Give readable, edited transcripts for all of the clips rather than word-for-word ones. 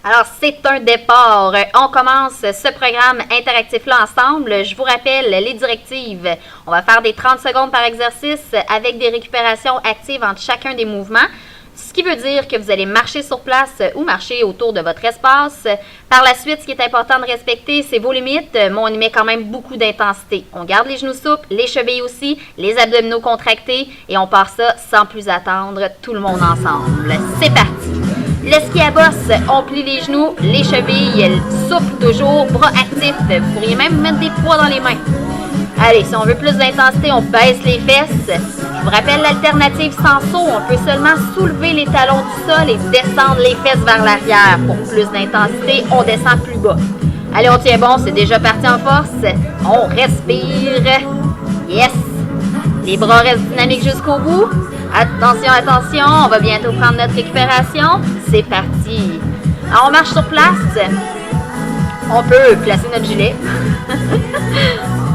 Alors, c'est un départ. On commence ce programme interactif-là ensemble. Je vous rappelle les directives. On va faire des 30 secondes par exercice avec des récupérations actives entre chacun des mouvements. Ce qui veut dire que vous allez marcher sur place ou marcher autour de votre espace. Par la suite, ce qui est important de respecter, c'est vos limites, mais on y met quand même beaucoup d'intensité. On garde les genoux souples, les chevilles aussi, les abdominaux contractés et on part ça sans plus attendre, tout le monde ensemble. C'est parti! Le ski à bosse, on plie les genoux, les chevilles, souple toujours, bras actifs. Vous pourriez même mettre des poids dans les mains. Allez, si on veut plus d'intensité, on baisse les fesses. Je vous rappelle l'alternative sans saut. On peut seulement soulever les talons du sol et descendre les fesses vers l'arrière. Pour plus d'intensité, on descend plus bas. Allez, on tient bon, c'est déjà parti en force. On respire. Yes! Les bras restent dynamiques jusqu'au bout. Attention, attention, on va bientôt prendre notre récupération. C'est parti. Alors, on marche sur place. On peut placer notre gilet.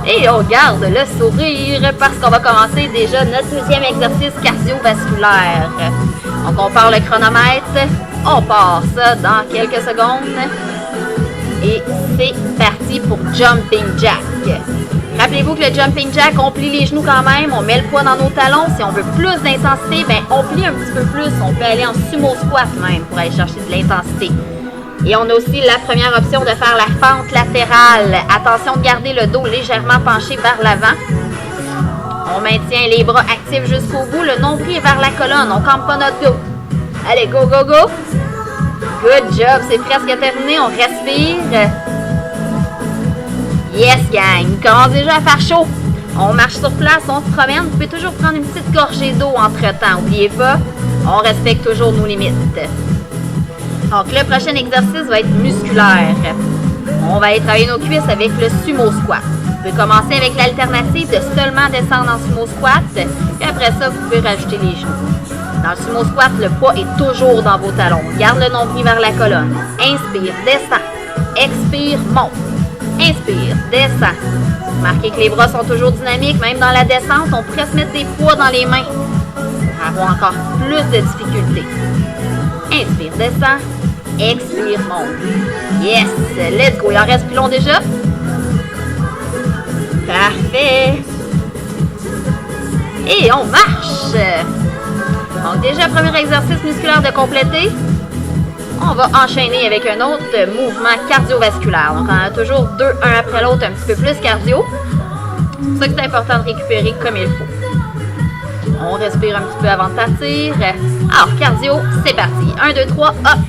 Et on garde le sourire parce qu'on va commencer déjà notre deuxième exercice cardiovasculaire. Donc, on part le chronomètre. On part ça dans quelques secondes. Et c'est parti pour Jumping Jack. Rappelez-vous que le Jumping Jack, on plie les genoux quand même. On met le poids dans nos talons. Si on veut plus d'intensité, ben on plie un petit peu plus. On peut aller en sumo squat même pour aller chercher de l'intensité. Et on a aussi la première option de faire la fente latérale. Attention de garder le dos légèrement penché vers l'avant. On maintient les bras actifs jusqu'au bout. Le nombril est vers la colonne. On ne campe pas notre dos. Allez, go, go, go. Good job. C'est presque terminé. On respire. Yes, gang. Il commence déjà à faire chaud. On marche sur place. On se promène. Vous pouvez toujours prendre une petite gorgée d'eau entre-temps. N'oubliez pas, on respecte toujours nos limites. Donc, le prochain exercice va être musculaire. On va aller travailler nos cuisses avec le sumo squat. Vous pouvez commencer avec l'alternative de seulement descendre en sumo squat. Et après ça, vous pouvez rajouter les genoux. Dans le sumo squat, le poids est toujours dans vos talons. Garde le nombril vers la colonne. Inspire, descend. Expire, monte. Inspire, descend. Remarquez que les bras sont toujours dynamiques. Même dans la descente, on pourrait se mettre des poids dans les mains pour avoir encore plus de difficultés. Inspire, descend. Expire, monte. Yes! Let's go! Il en reste plus long déjà? Parfait! Et on marche! Donc déjà, premier exercice musculaire de compléter. On va enchaîner avec un autre mouvement cardiovasculaire. Donc on a toujours deux, un après l'autre, un petit peu plus cardio. C'est pour ça que c'est important de récupérer comme il faut. On respire un petit peu avant de partir. Alors, cardio, c'est parti. 1, 2, 3, hop!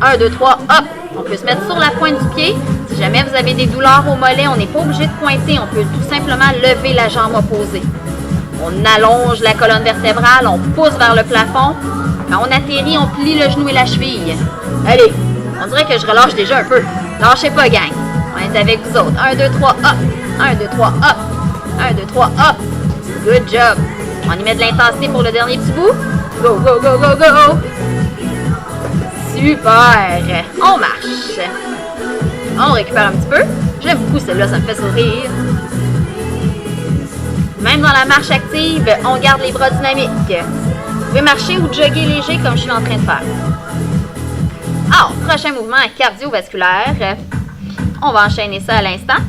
1, 2, 3, hop! On peut se mettre sur la pointe du pied. Si jamais vous avez des douleurs au mollet, on n'est pas obligé de pointer. On peut tout simplement lever la jambe opposée. On allonge la colonne vertébrale, on pousse vers le plafond. Quand on atterrit, on plie le genou et la cheville. Allez, on dirait que je relâche déjà un peu. Lâchez pas, gang. On est avec vous autres. 1, 2, 3, hop! 1, 2, 3, hop! 1, 2, 3, hop! Good job! On y met de l'intensité pour le dernier petit bout. Go, go, go, go, go! Super! On marche. On récupère un petit peu. J'aime beaucoup celle-là, ça me fait sourire. Même dans la marche active, on garde les bras dynamiques. Vous pouvez marcher ou jogger léger comme je suis en train de faire. Alors, prochain mouvement cardiovasculaire. On va enchaîner ça à l'instant.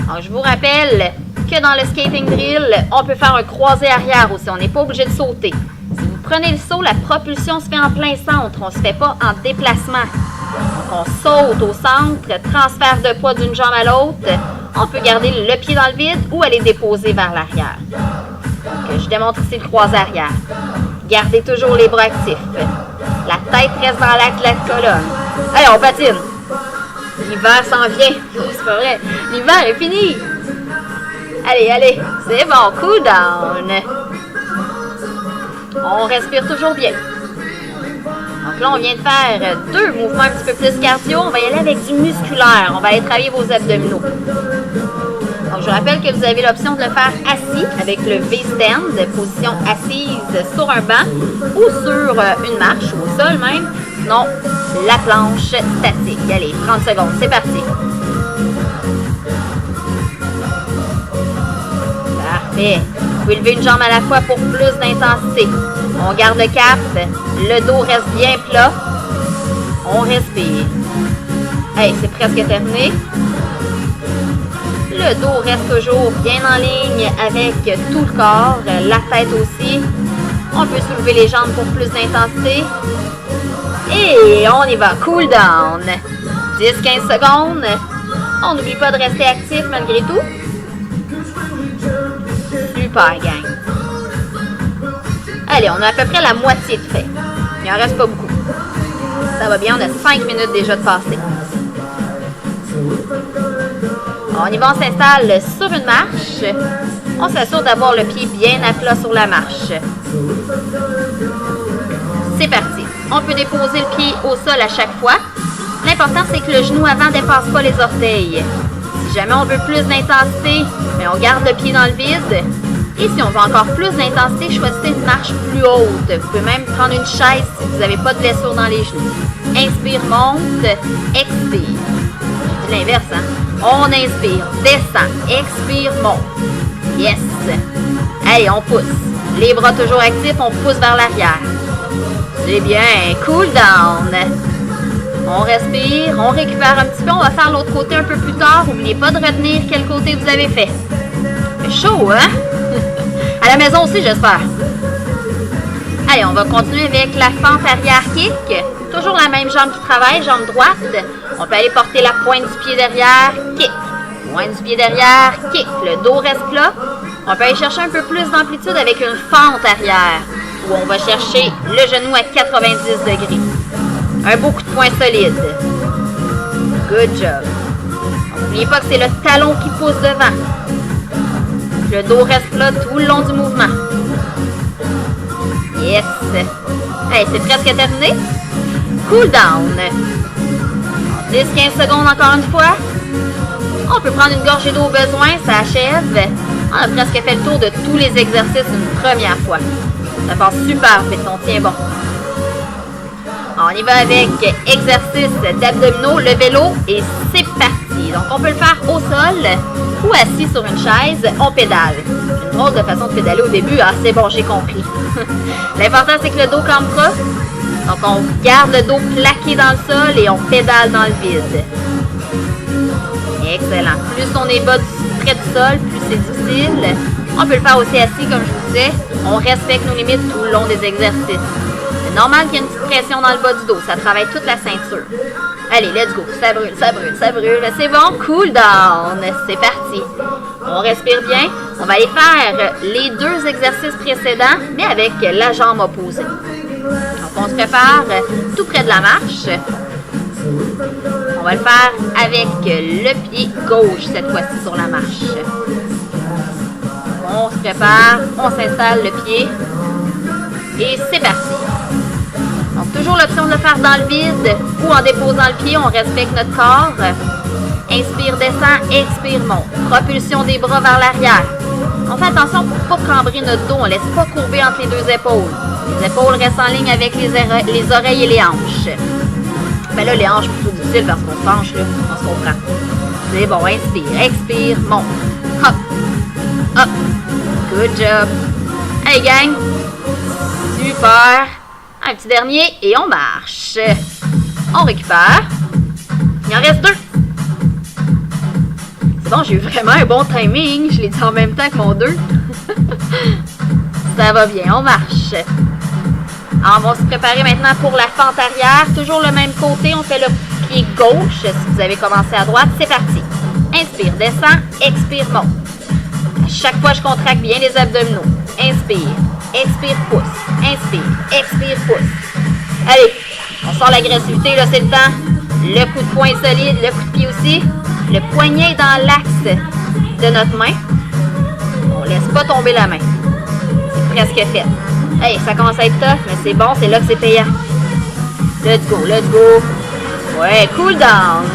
Alors, je vous rappelle que dans le skating drill, on peut faire un croisé arrière aussi. On n'est pas obligé de sauter. Si vous prenez le saut, la propulsion se fait en plein centre. On ne se fait pas en déplacement. Donc, on saute au centre, transfert de poids d'une jambe à l'autre. On peut garder le pied dans le vide ou aller déposer vers l'arrière. Je démontre ici le croisé arrière. Gardez toujours les bras actifs. La tête reste dans l'axe de la colonne. Allez, on patine. L'hiver s'en vient. C'est pas vrai. L'hiver est fini. Allez, allez. C'est bon. Cool down. On respire toujours bien. Donc là, on vient de faire deux mouvements un petit peu plus cardio. On va y aller avec du musculaire. On va aller travailler vos abdominaux. Donc, je rappelle que vous avez l'option de le faire assis avec le V-stand, position assise sur un banc ou sur une marche ou au sol même. Sinon, la planche statique. Allez, 30 secondes. C'est parti. Parfait. Vous pouvez lever une jambe à la fois pour plus d'intensité. On garde le cap. Le dos reste bien plat. On respire. Hey, c'est presque terminé. Le dos reste toujours bien en ligne avec tout le corps, la tête aussi. On peut soulever les jambes pour plus d'intensité. Et on y va, cool down. 10-15 secondes. On n'oublie pas de rester actif malgré tout. Super, gang. Allez, on a à peu près la moitié de fait. Il en reste pas beaucoup. Ça va bien, on a 5 minutes déjà de passé. On y va, on s'installe sur une marche. On s'assure d'avoir le pied bien à plat sur la marche. C'est parti. On peut déposer le pied au sol à chaque fois. L'important, c'est que le genou avant ne dépasse pas les orteils. Si jamais on veut plus d'intensité, on garde le pied dans le vide. Et si on veut encore plus d'intensité, choisissez une marche plus haute. Vous pouvez même prendre une chaise si vous n'avez pas de blessure dans les genoux. Inspire, monte, expire. C'est l'inverse, hein? On inspire, descend, expire, monte. Yes! Allez, on pousse. Les bras toujours actifs, on pousse vers l'arrière. C'est bien, cool down. On respire, on récupère un petit peu. On va faire l'autre côté un peu plus tard. N'oubliez pas de retenir quel côté vous avez fait. C'est chaud, hein? À la maison aussi, j'espère. Allez, on va continuer avec la fente arrière kick. Toujours la même jambe qui travaille, jambe droite. On peut aller porter la pointe du pied derrière, kick. Pointe du pied derrière, kick. Le dos reste plat. On peut aller chercher un peu plus d'amplitude avec une fente arrière, où on va chercher le genou à 90 degrés. Un beau coup de poing solide. Good job. N'oubliez pas que c'est le talon qui pousse devant. Le dos reste plat tout le long du mouvement. Yes. Hey, c'est presque terminé. Cool down. 10-15 secondes encore une fois. On peut prendre une gorgée d'eau au besoin, ça achève. On a presque fait le tour de tous les exercices une première fois. Ça passe super vite, on tient bon. On y va avec exercice d'abdominaux, le vélo, et c'est parti. Donc, on peut le faire au sol ou assis sur une chaise, on pédale. Une drôle de façon de pédaler au début, ah c'est bon, j'ai compris. L'important, c'est que le dos campe pas. Donc, on garde le dos plaqué dans le sol et on pédale dans le vide. Excellent. Plus on est bas près du sol, plus c'est difficile. On peut le faire aussi assis, comme je vous disais. On respecte nos limites tout le long des exercices. C'est normal qu'il y ait une petite pression dans le bas du dos. Ça travaille toute la ceinture. Allez, let's go. Ça brûle, ça brûle, ça brûle. C'est bon. Cool down. C'est parti. On respire bien. On va aller faire les deux exercices précédents, mais avec la jambe opposée. Donc, on se prépare tout près de la marche. On va le faire avec le pied gauche cette fois-ci sur la marche. On se prépare, on s'installe le pied et c'est parti. Donc toujours l'option de le faire dans le vide ou en déposant le pied, on respecte notre corps. Inspire, descend, expire, monte. Propulsion des bras vers l'arrière. On fait attention pour ne pas cambrer notre dos, on ne laisse pas courber entre les deux épaules. Les épaules restent en ligne avec les oreilles et les hanches. Mais là, les hanches, plutôt difficile parce qu'on se penche, là, on se comprend. C'est bon, inspire, expire, monte. Hop, hop. Good job. Hey, gang. Super. Un petit dernier et on marche. On récupère. Il en reste deux. C'est bon, j'ai eu vraiment un bon timing. Je l'ai dit en même temps que mon 2. Ça va bien, on marche. Alors, on va se préparer maintenant pour la fente arrière. Toujours le même côté, on fait le pied gauche. Si vous avez commencé à droite, c'est parti. Inspire, descend, expire, monte. À chaque fois, je contracte bien les abdominaux. Inspire, expire, pousse. Inspire, expire, pousse. Allez, on sort l'agressivité, là, c'est le temps. Le coup de poing solide, le coup de pied aussi. Le poignet dans l'axe de notre main. On ne laisse pas tomber la main. C'est presque fait. Hey, ça commence à être tough, mais c'est bon, c'est là que c'est payant. Let's go, let's go. Ouais, cool down.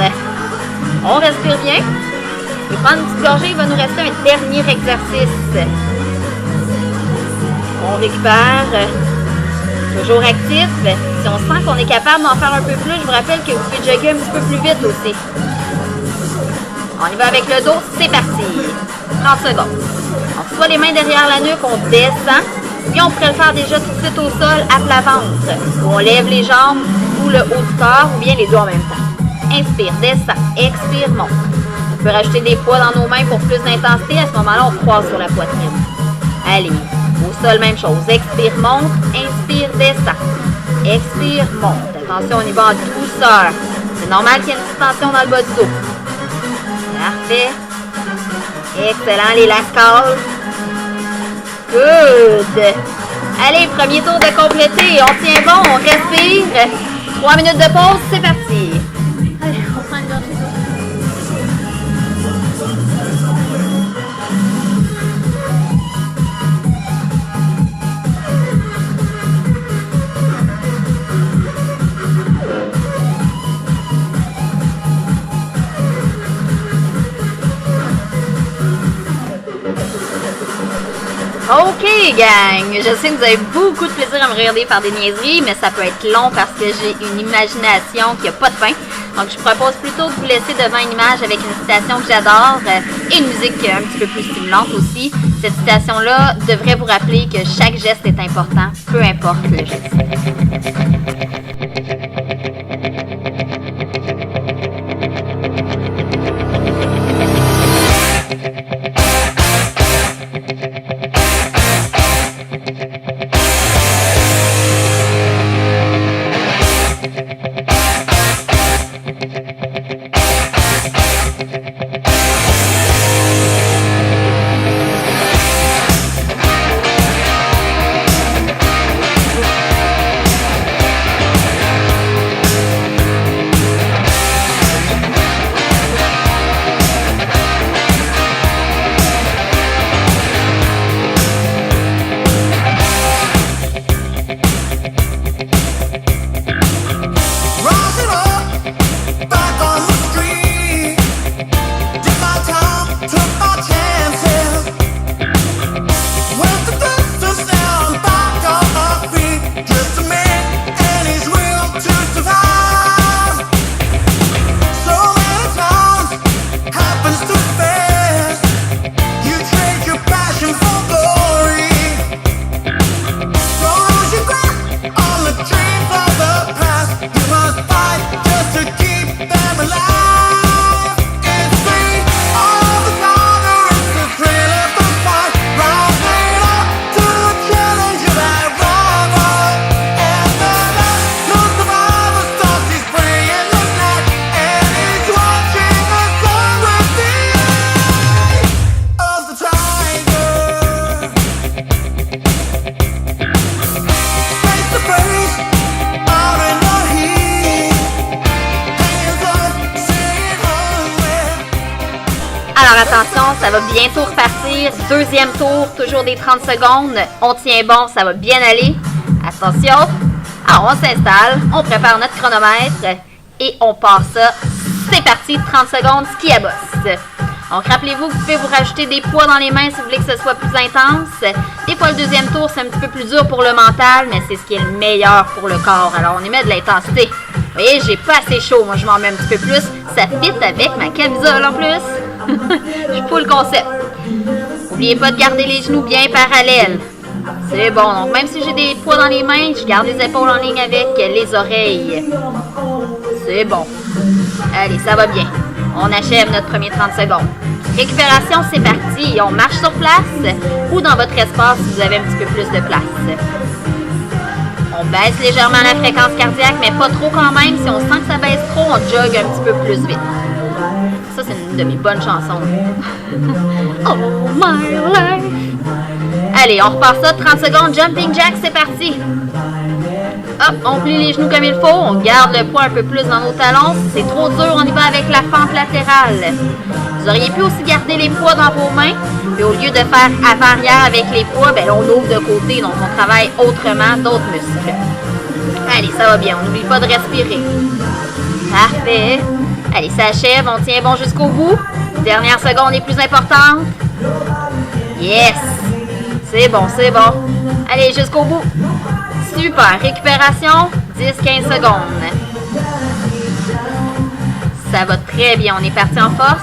On respire bien. Je vais prendre une petite gorgée, il va nous rester un dernier exercice. On récupère. Toujours actif. Si on sent qu'on est capable d'en faire un peu plus, je vous rappelle que vous pouvez jogger un petit peu plus vite aussi. On y va avec le dos, c'est parti. 30 secondes. On reçoit les mains derrière la nuque, on descend. Ou bien on pourrait le faire déjà tout de suite au sol, à plat ventre, où on lève les jambes ou le haut du corps, ou bien les deux en même temps. Inspire, descend, expire, monte. On peut rajouter des poids dans nos mains pour plus d'intensité. À ce moment-là, on croise sur la poitrine. Allez, au sol, même chose. Expire, monte, inspire, descend. Expire, monte. Attention, on y va en douceur. C'est normal qu'il y ait une petite tension dans le bas du dos. Parfait. Excellent, les lascales. Good. Allez, premier tour de complété. On tient bon, on respire. 3 minutes de pause, c'est parti. Allez, on prend une gorgée d'eau. OK, gang! Je sais que vous avez beaucoup de plaisir à me regarder faire des niaiseries, mais ça peut être long parce que j'ai une imagination qui n'a pas de fin. Donc, je propose plutôt de vous laisser devant une image avec une citation que j'adore et une musique un petit peu plus stimulante aussi. Cette citation-là devrait vous rappeler que chaque geste est important, peu importe le geste. Alors attention, ça va bientôt repartir. Deuxième tour, toujours des 30 secondes. On tient bon, ça va bien aller. Attention. Alors on s'installe, on prépare notre chronomètre et on part ça. C'est parti, 30 secondes, ski à bosse. Donc rappelez-vous que vous pouvez vous rajouter des poids dans les mains si vous voulez que ce soit plus intense. Des fois le deuxième tour, c'est un petit peu plus dur pour le mental, mais c'est ce qui est le meilleur pour le corps. Alors on y met de l'intensité. Vous voyez, j'ai pas assez chaud, moi je m'en mets un petit peu plus. Ça fit avec ma camisole en plus. Je suis full concept. N'oubliez pas de garder les genoux bien parallèles. C'est bon. Donc même si j'ai des poids dans les mains, je garde les épaules en ligne avec les oreilles. C'est bon. Allez, ça va bien. On achève notre premier 30 secondes. Récupération, c'est parti. On marche sur place ou dans votre espace si vous avez un petit peu plus de place. On baisse légèrement la fréquence cardiaque, mais pas trop quand même. Si on sent que ça baisse trop, on jogue un petit peu plus vite. Ça, c'est une de mes bonnes chansons. Oh my life. Allez, on repart ça. 30 secondes. Jumping jack, c'est parti. Hop, on plie les genoux comme il faut. On garde le poids un peu plus dans nos talons. Si c'est trop dur, on y va avec la fente latérale. Vous auriez pu aussi garder les poids dans vos mains. Et au lieu de faire avant-arrière avec les poids, ben, on ouvre de côté. Donc, on travaille autrement d'autres muscles. Allez, ça va bien. On n'oublie pas de respirer. Parfait. Allez, ça achève. On tient bon jusqu'au bout. Dernière seconde est plus importante. Yes! C'est bon, c'est bon. Allez, jusqu'au bout. Super. Récupération, 10-15 secondes. Ça va très bien. On est parti en force.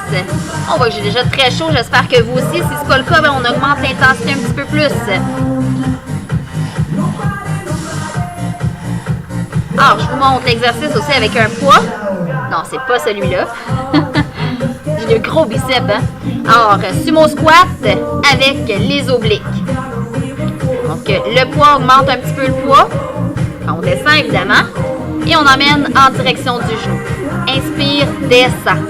On voit que j'ai déjà très chaud. J'espère que vous aussi. Si ce n'est pas le cas, ben on augmente l'intensité un petit peu plus. Alors, je vous montre l'exercice aussi avec un poids. Non, c'est pas celui-là. J'ai le gros biceps, hein? Alors, sumo squat avec les obliques. Donc, le poids augmente un petit peu le poids. Quand on descend, évidemment. Et on emmène en direction du genou. Inspire, descend.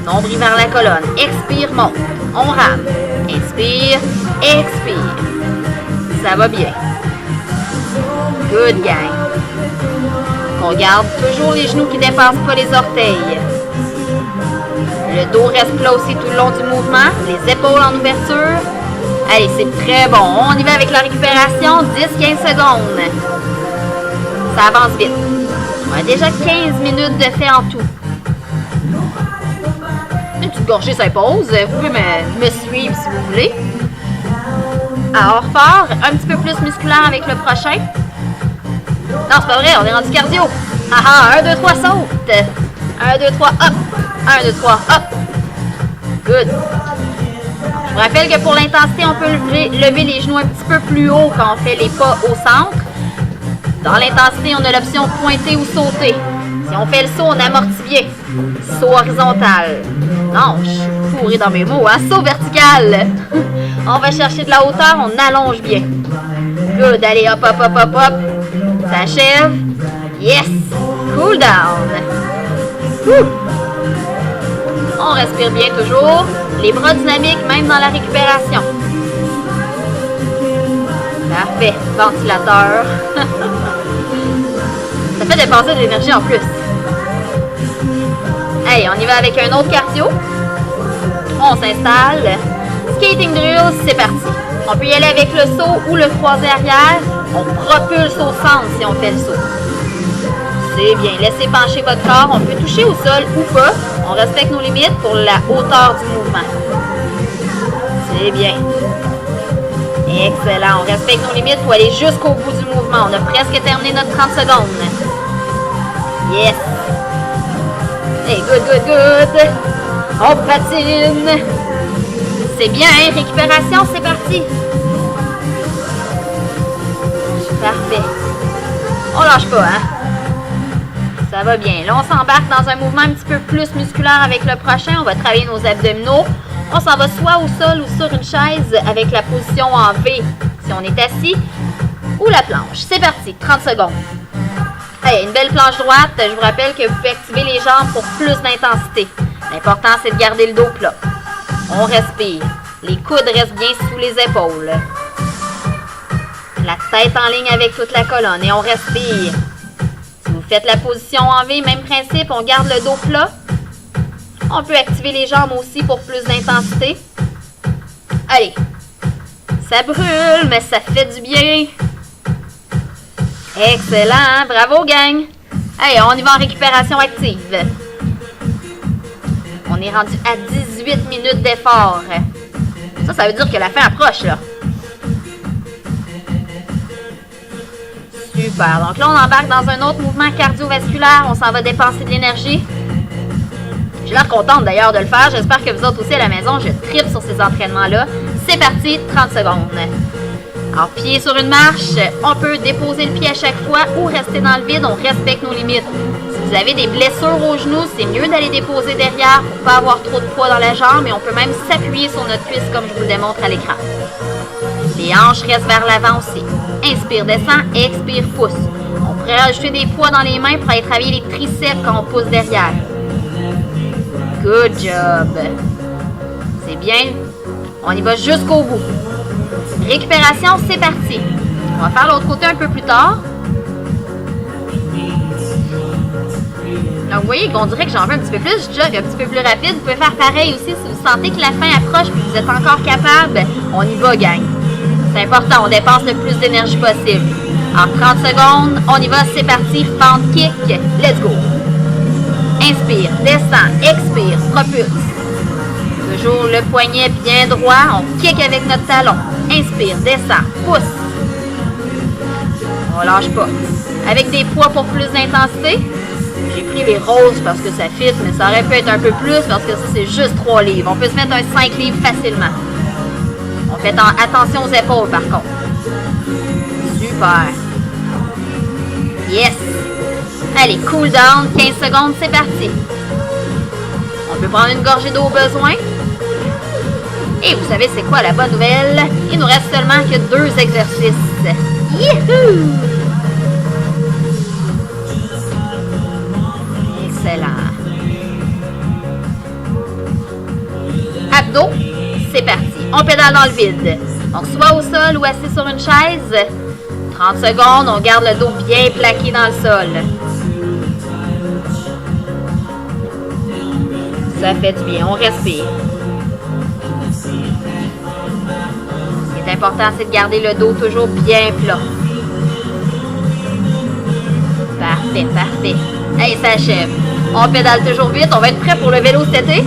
Nombril vers la colonne. Expire, monte. On rame. Inspire, expire. Ça va bien. Good, gang. On garde toujours les genoux qui ne dépassent pas les orteils. Le dos reste plat aussi tout le long du mouvement. Les épaules en ouverture. Allez, c'est très bon. On y va avec la récupération. 10-15 secondes. Ça avance vite. On a déjà 15 minutes de fait en tout. Une petite gorgée s'impose. Vous pouvez me suivre si vous voulez. Alors, fort. Un petit peu plus musculaire avec le prochain. Non, c'est pas vrai. On est rendu cardio. Ah 1, 2, 3, saute. 1, 2, 3, hop. 1, 2, 3, hop. Good. Je vous rappelle que pour l'intensité, on peut lever les genoux un petit peu plus haut quand on fait les pas au centre. Dans l'intensité, on a l'option pointer ou sauter. Si on fait le saut, on amortit bien. Saut horizontal. Non, je suis fourrée dans mes mots, hein. Saut vertical. On va chercher de la hauteur, on allonge bien. Good. Allez, hop, hop, hop, hop, hop. Ça achève. Yes. Cool down. Ouh. On respire bien toujours. Les bras dynamiques, même dans la récupération. Parfait. Ventilateur. Ça fait dépenser de l'énergie en plus. Allez, on y va avec un autre cardio. On s'installe. Skating drill, c'est parti. On peut y aller avec le saut ou le croisé arrière. On propulse au centre si on fait le saut. C'est bien. Laissez pencher votre corps. On peut toucher au sol ou pas. On respecte nos limites pour la hauteur du mouvement. C'est bien. Excellent. On respecte nos limites pour aller jusqu'au bout du mouvement. On a presque terminé notre 30 secondes. Yes. Hey, good, good, good. On patine. C'est bien, hein? Récupération, c'est parti. Parfait. On lâche pas, hein? Ça va bien. Là, on s'embarque dans un mouvement un petit peu plus musculaire avec le prochain. On va travailler nos abdominaux. On s'en va soit au sol ou sur une chaise avec la position en V si on est assis ou la planche. C'est parti, 30 secondes. Hey, une belle planche droite. Je vous rappelle que vous pouvez activer les jambes pour plus d'intensité. L'important, c'est de garder le dos plat. On respire. Les coudes restent bien sous les épaules. La tête en ligne avec toute la colonne et on respire. Si vous faites la position en V, même principe, on garde le dos plat. On peut activer les jambes aussi pour plus d'intensité. Allez. Ça brûle, mais ça fait du bien. Excellent. Bravo, gang. Allez, on y va en récupération active. On est rendu à 18 minutes d'effort. Ça veut dire que la fin approche, là. Super. Donc là, on embarque dans un autre mouvement cardiovasculaire. On s'en va dépenser de l'énergie. J'ai l'air contente d'ailleurs de le faire. J'espère que vous autres aussi à la maison, je tripe sur ces entraînements-là. C'est parti, 30 secondes. Alors, pied sur une marche, on peut déposer le pied à chaque fois ou rester dans le vide, on respecte nos limites. Si vous avez des blessures aux genoux, c'est mieux d'aller déposer derrière pour ne pas avoir trop de poids dans la jambe et on peut même s'appuyer sur notre cuisse comme je vous le démontre à l'écran. Les hanches restent vers l'avant aussi. Inspire, descend, expire, pousse. On pourrait rajouter des poids dans les mains pour aller travailler les triceps quand on pousse derrière. Good job. C'est bien. On y va jusqu'au bout. Récupération, c'est parti. On va faire l'autre côté un peu plus tard. Donc, vous voyez qu'on dirait que j'en veux un petit peu plus. Je jog un petit peu plus rapide. Vous pouvez faire pareil aussi si vous sentez que la fin approche et que vous êtes encore capable. On y va, gang. C'est important. On dépense le plus d'énergie possible. En 30 secondes, on y va. C'est parti. Fente, kick. Let's go. Inspire, descend, expire, propulse. Toujours le poignet bien droit. On kick avec notre talon. Inspire, descend, pousse. On lâche pas. Avec des poids pour plus d'intensité. J'ai pris les roses parce que ça fit, mais ça aurait pu être un peu plus parce que ça, c'est juste 3 livres. On peut se mettre un 5 livres facilement. On fait attention aux épaules, par contre. Super. Yes. Allez, cool down, 15 secondes, c'est parti. On peut prendre une gorgée d'eau au besoin. Et vous savez c'est quoi la bonne nouvelle? Il nous reste seulement que 2 exercices. Youhou! Excellent. Abdos, c'est parti. On pédale dans le vide. Donc soit au sol ou assis sur une chaise. 30 secondes, on garde le dos bien plaqué dans le sol. Ça fait du bien, on respire. Ce qui est important, c'est de garder le dos toujours bien plat. Parfait, parfait. Hey, ça achève. On pédale toujours vite, on va être prêt pour le vélo cet été.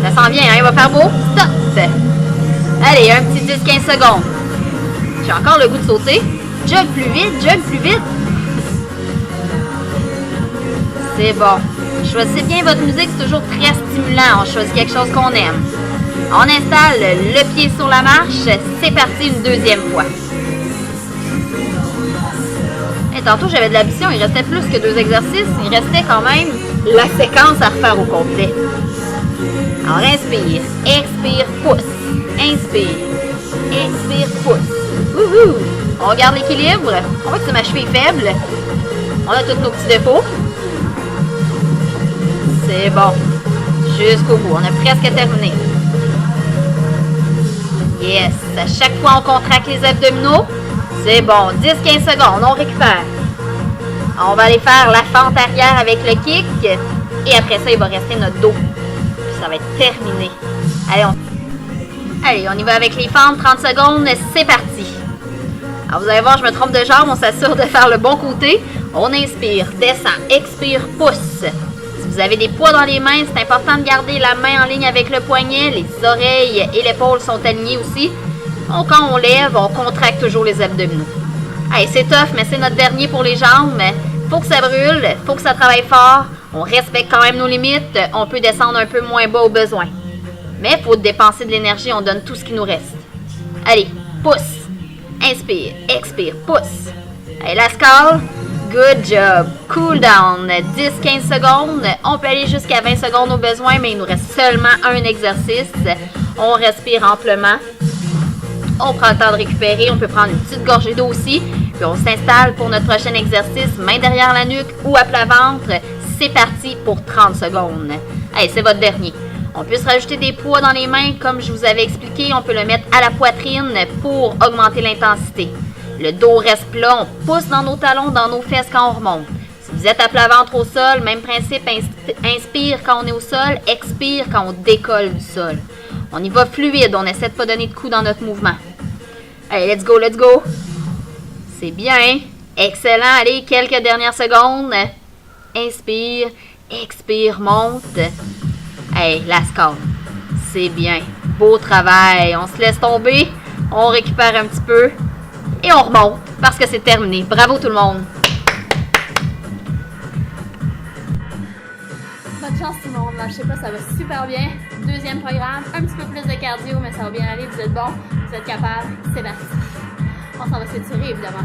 Ça s'en vient, hein? Il va faire beau. Stop! Allez, un petit 10-15 secondes. J'ai encore le goût de sauter. Jog plus vite, jog plus vite. C'est bon. Choisissez bien votre musique, c'est toujours très stimulant. On choisit quelque chose qu'on aime. On installe le pied sur la marche. C'est parti une deuxième fois. Et tantôt, j'avais de l'ambition. Il restait plus que 2 exercices. Il restait quand même la séquence à refaire au complet. Alors, inspire, expire, pousse. Inspire, expire, pousse. Wouhou! On regarde l'équilibre. On voit que c'est ma cheville faible. On a tous nos petits défauts. C'est bon. Jusqu'au bout. On a presque terminé. Yes. À chaque fois, on contracte les abdominaux. C'est bon. 10-15 secondes. On récupère. On va aller faire la fente arrière avec le kick. Et après ça, il va rester notre dos. Puis ça va être terminé. Allez, on y va avec les fentes. 30 secondes. C'est parti. Alors, vous allez voir, je me trompe de jambe. On s'assure de faire le bon côté. On inspire, descend, expire, pousse. Si vous avez des poids dans les mains, c'est important de garder la main en ligne avec le poignet. Les oreilles et l'épaule sont alignées aussi. Donc, quand on lève, on contracte toujours les abdominaux. Allez, c'est tough, mais c'est notre dernier pour les jambes. Faut que ça brûle, faut que ça travaille fort. On respecte quand même nos limites. On peut descendre un peu moins bas au besoin. Mais il faut dépenser de l'énergie, on donne tout ce qui nous reste. Allez, pousse. Inspire, expire, pousse. Allez, la scale. Good job. Cool down. 10-15 secondes. On peut aller jusqu'à 20 secondes au besoin, mais il nous reste seulement un exercice. On respire amplement. On prend le temps de récupérer. On peut prendre une petite gorgée d'eau aussi. Puis on s'installe pour notre prochain exercice. Main derrière la nuque ou à plat ventre. C'est parti pour 30 secondes. Allez, c'est votre dernier. On peut se rajouter des poids dans les mains, comme je vous avais expliqué. On peut le mettre à la poitrine pour augmenter l'intensité. Le dos reste plat, on pousse dans nos talons, dans nos fesses quand on remonte. Si vous êtes à plat ventre au sol, même principe, inspire quand on est au sol, expire quand on décolle du sol. On y va fluide, on essaie de ne pas donner de coups dans notre mouvement. Allez, let's go, let's go. C'est bien, excellent. Allez, quelques dernières secondes. Inspire, expire, monte. Hey, la scale. C'est bien. Beau travail. On se laisse tomber. On récupère un petit peu. Et on remonte parce que c'est terminé. Bravo tout le monde. Bonne chance tout le monde. Lâchez pas, ça va super bien. Deuxième programme. Un petit peu plus de cardio, mais ça va bien aller. Vous êtes bon. Vous êtes capable. C'est parti. On s'en va s'étirer évidemment.